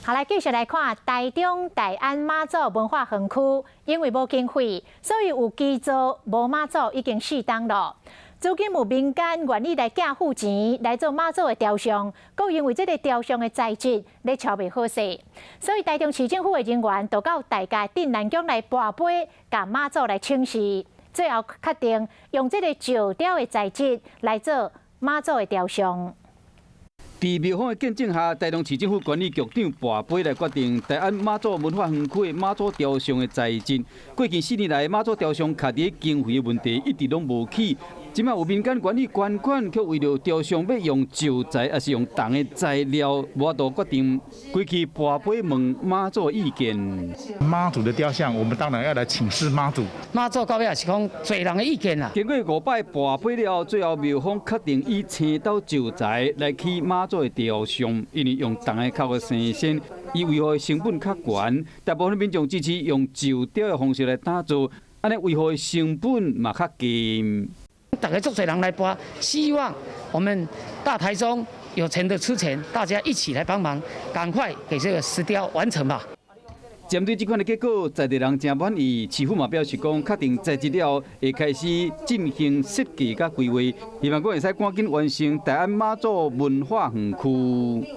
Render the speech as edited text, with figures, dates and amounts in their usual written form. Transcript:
好，来继续来看台中大安妈祖文化园区，因为无经费，所以有基座无妈祖已经4档了。最近有民间愿意来寄付钱来做妈祖的雕像，阁因为这个雕像的材质咧超袂好势，所以台中市政府的人员就到大家镇南宫来跋杯，甲妈祖来请示，最后决定用这个石雕的材质来做妈祖的雕像。在庙方的见证下，台中市政府管理局长跋杯来决定大安妈祖文化园区的妈祖雕像的材质。过去4年来，妈祖雕像卡伫经费的问题一直拢无起。今麦有民间管理捐款，却为了雕像要用石材还是用铜的材料，无法度决定。归去跋杯问妈祖的意见。妈祖的雕像，我们当然要来请示妈祖。妈祖到尾也是讲侪人的意见啦。经过5摆跋杯了后，最后庙方决定以青岛石材来起妈祖的雕像，因为用铜的较个生鲜，伊维护的成本较悬。大部分民众支持用石雕的方式来打造，安尼维护的成本嘛较低。大家足侪人来拔，希望我们大台中有钱的出钱，大家一起来帮忙，赶快给这个石雕完成吧。针对这款的结果，在地人真满意。市府嘛表示讲，确定材质了，会开始进行设计甲规划，希望讲会使赶紧完成大安妈祖文化园区。